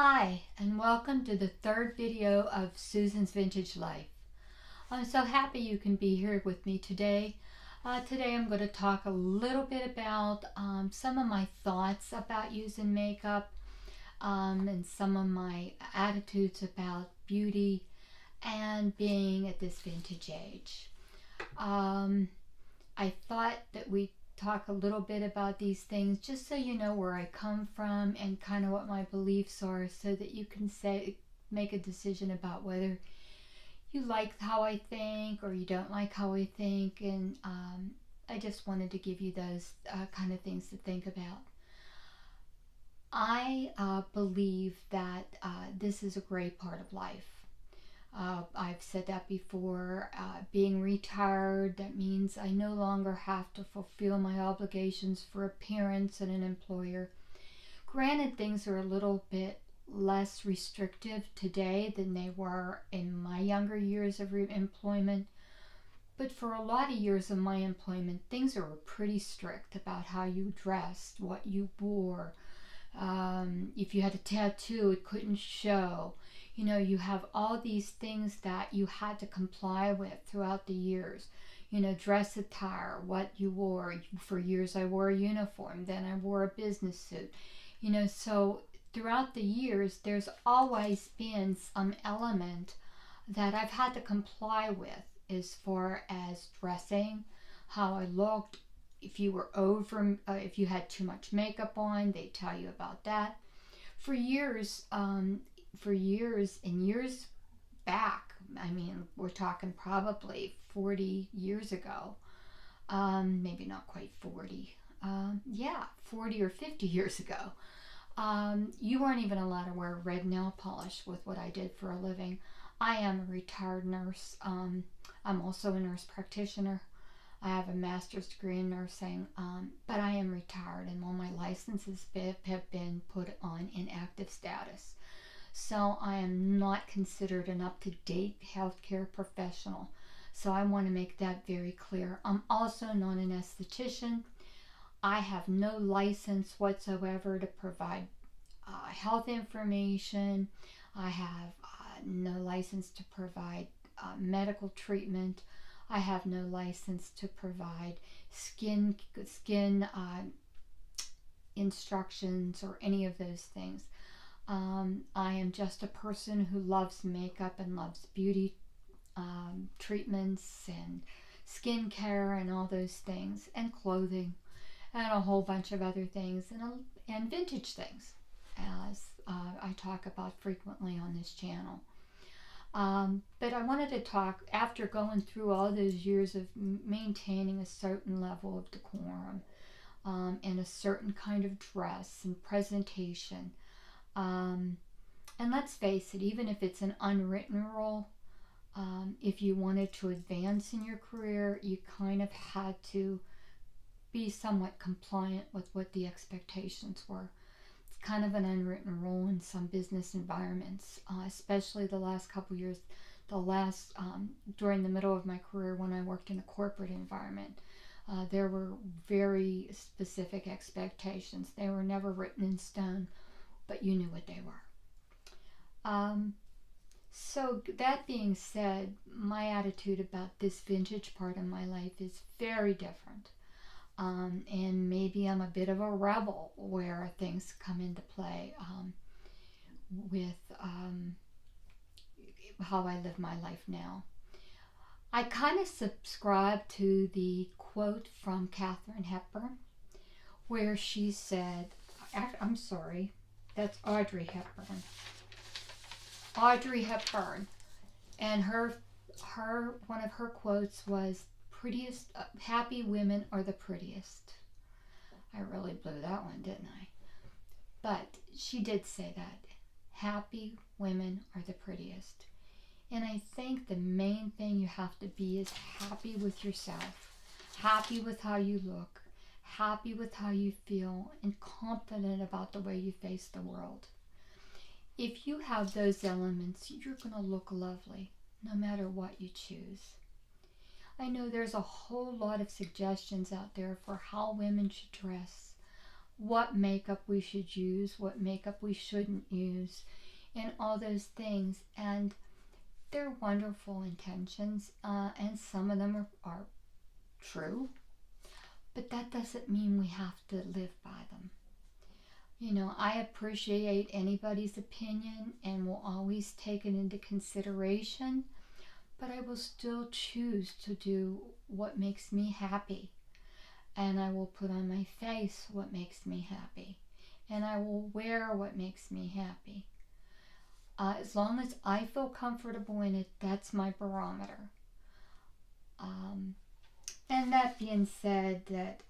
Hi, and welcome to the third video of Susan's Vintage Life. I'm so happy you can be here with me today. Today I'm going to talk a little bit about some of my thoughts about using makeup and some of my attitudes about beauty and being at this vintage age. I thought that we'd talk a little bit about these things just so you know where I come from and kind of what my beliefs are, so that you can make a decision about whether you like how I think or you don't like how I think. And I just wanted to give you those kind of things to think about. I believe that this is a great part of life. I've said that before. Being retired, that means I no longer have to fulfill my obligations for a parent and an employer. Granted, things are a little bit less restrictive today than they were in my younger years of employment. But for a lot of years of my employment, things were pretty strict about how you dressed, what you wore. If you had a tattoo, it couldn't show. You know, you have all these things that you had to comply with throughout the years. You know, dress attire, what you wore. For years I wore a uniform, then I wore a business suit. You know, so throughout the years there's always been some element that I've had to comply with as far as dressing, how I looked. If you were if you had too much makeup on, they tell you about that. For years, and years back, I mean, we're talking probably 40 years ago, maybe not quite 40, 40 or 50 years ago, you weren't even allowed to wear red nail polish with what I did for a living. I am a retired nurse. I'm also a nurse practitioner. I have a master's degree in nursing, but I am retired and all my licenses have been put on inactive status. So I am not considered an up-to-date healthcare professional. So I want to make that very clear. I'm also not an esthetician. I have no license whatsoever to provide health information. I have no license to provide medical treatment. I have no license to provide skin instructions or any of those things. I am just a person who loves makeup and loves beauty treatments and skincare and all those things, and clothing and a whole bunch of other things, and vintage things, as I talk about frequently on this channel. But I wanted to talk, after going through all those years of maintaining a certain level of decorum and a certain kind of dress and presentation. And let's face it, even if it's an unwritten rule, if you wanted to advance in your career, you kind of had to be somewhat compliant with what the expectations were. Kind of an unwritten rule in some business environments, especially the last couple years. During the middle of my career, when I worked in a corporate environment, there were very specific expectations. They were never written in stone, but you knew what they were. So that being said, my attitude about this vintage part of my life is very different. And maybe I'm a bit of a rebel where things come into play with how I live my life now. I kind of subscribe to the quote from Katharine Hepburn, where she said, I'm sorry, that's Audrey Hepburn. Audrey Hepburn, and one of her quotes was, happy women are the prettiest. I really blew that one, didn't I? But she did say that. Happy women are the prettiest. And I think the main thing you have to be is happy with yourself, happy with how you look, happy with how you feel, and confident about the way you face the world. If you have those elements, you're going to look lovely, no matter what you choose. I know there's a whole lot of suggestions out there for how women should dress, what makeup we should use, what makeup we shouldn't use, and all those things. And they're wonderful intentions, and some of them are true, but that doesn't mean we have to live by them. You know, I appreciate anybody's opinion and will always take it into consideration, but I will still choose to do what makes me happy. And I will put on my face what makes me happy. And I will wear what makes me happy. As long as I feel comfortable in it, that's my barometer. And that being said, that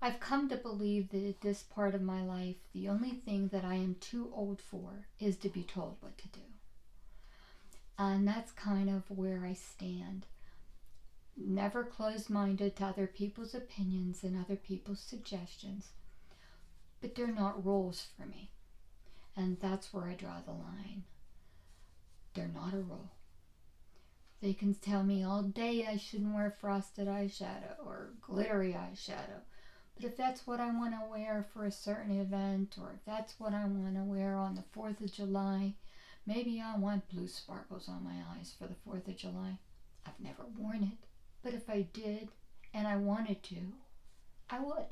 I've come to believe that at this part of my life, the only thing that I am too old for is to be told what to do. And that's kind of where I stand. Never closed-minded to other people's opinions and other people's suggestions, but they're not rules for me. And that's where I draw the line. They're not a rule. They can tell me all day I shouldn't wear frosted eyeshadow or glittery eyeshadow. But if that's what I want to wear for a certain event, or if that's what I want to wear on the 4th of July, maybe I want blue sparkles on my eyes for the 4th of July. I've never worn it, but if I did and I wanted to, I would.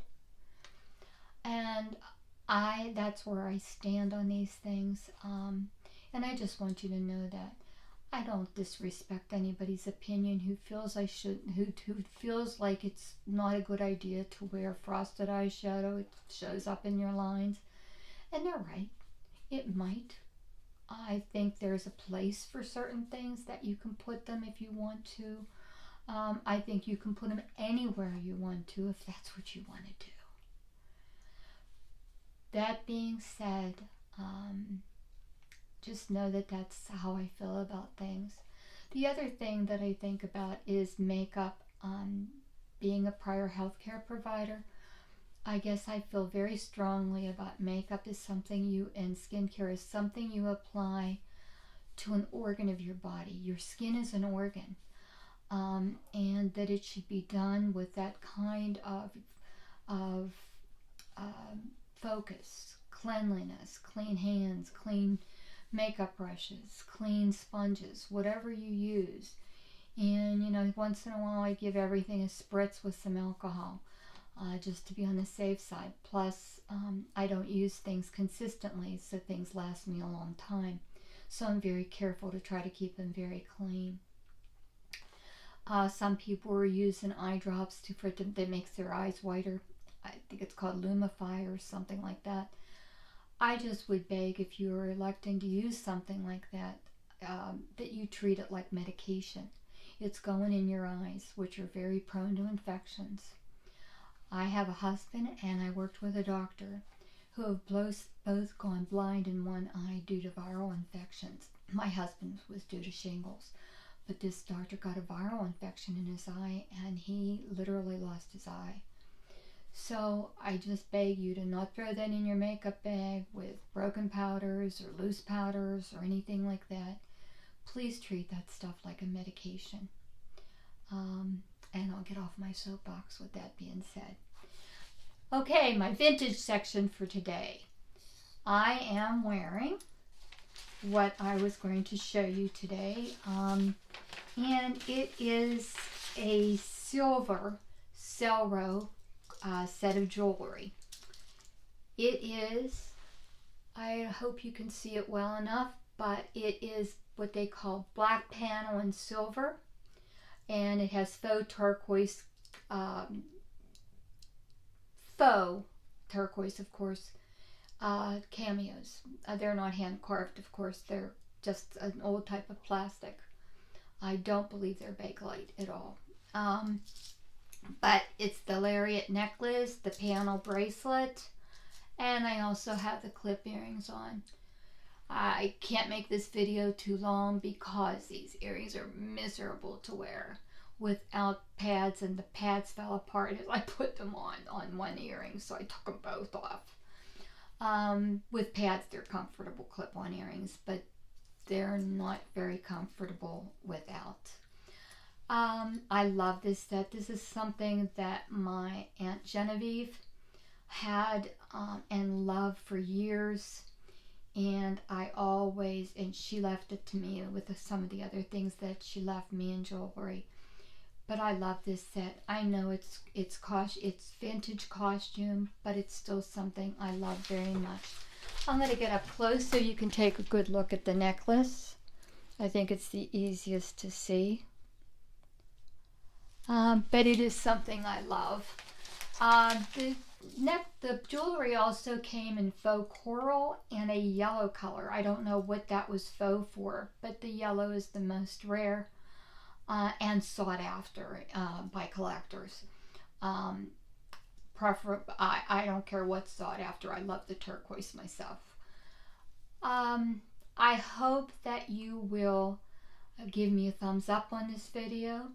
And that's where I stand on these things. And I just want you to know that I don't disrespect anybody's opinion who feels I should, who feels like it's not a good idea to wear frosted eyeshadow. It shows up in your lines. And they're right. It might. I think there's a place for certain things that you can put them if you want to. I think you can put them anywhere you want to if that's what you want to do. That being said, just know that that's how I feel about things. The other thing that I think about is makeup. Being a prior healthcare provider, I guess I feel very strongly about makeup is something and skincare is something you apply to an organ of your body. Your skin is an organ. And that it should be done with that kind of focus, cleanliness, clean hands, clean makeup brushes, clean sponges, whatever you use. And, you know, once in a while I give everything a spritz with some alcohol, just to be on the safe side. Plus, I don't use things consistently, so things last me a long time. So I'm very careful to try to keep them very clean. Some people are using eye drops that makes their eyes whiter. I think it's called Lumify or something like that. I just would beg, if you are electing to use something like that, that you treat it like medication. It's going in your eyes, which are very prone to infections. I have a husband and I worked with a doctor who have both gone blind in one eye due to viral infections. My husband's was due to shingles, but this doctor got a viral infection in his eye and he literally lost his eye. So I just beg you to not throw that in your makeup bag with broken powders or loose powders or anything like that. Please treat that stuff like a medication. And I'll get off my soapbox with that being said. Okay, my vintage section for today. I am wearing what I was going to show you today. And it is a silver Selro set of jewelry. It is, I hope you can see it well enough, but it is what they call black panel and silver, and it has faux turquoise, of course, cameos. They're not hand carved, of course. They're just an old type of plastic. I don't believe they're Bakelite at all. But it's the lariat necklace, the panel bracelet, and I also have the clip earrings on. I can't make this video too long because these earrings are miserable to wear without pads, and the pads fell apart as I put them on one earring, so I took them both off. With pads, they're comfortable clip-on earrings, but they're not very comfortable without. I love this set. This is something that my Aunt Genevieve had and loved for years. And she left it to me with some of the other things that she left me in jewelry. But I love this set. I know it's vintage costume, but it's still something I love very much. I'm going to get up close so you can take a good look at the necklace. I think it's the easiest to see. But it is something I love. The jewelry also came in faux coral and a yellow color. I don't know what that was faux for, but the yellow is the most rare and sought after by collectors. I don't care what's sought after. I love the turquoise myself. I hope that you will give me a thumbs up on this video.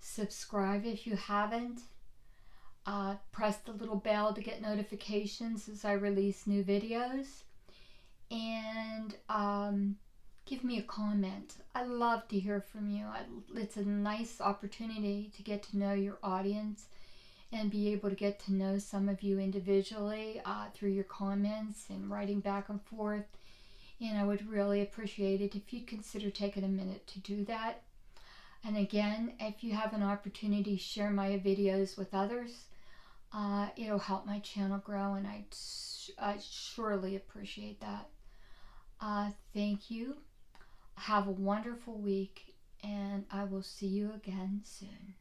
Subscribe if you haven't. Press the little bell to get notifications as I release new videos. And give me a comment. I love to hear from you. It's a nice opportunity to get to know your audience and be able to get to know some of you individually through your comments and writing back and forth. And I would really appreciate it if you'd consider taking a minute to do that. And again, if you have an opportunity to share my videos with others, it'll help my channel grow, and I surely appreciate that. Thank you. Have a wonderful week, and I will see you again soon.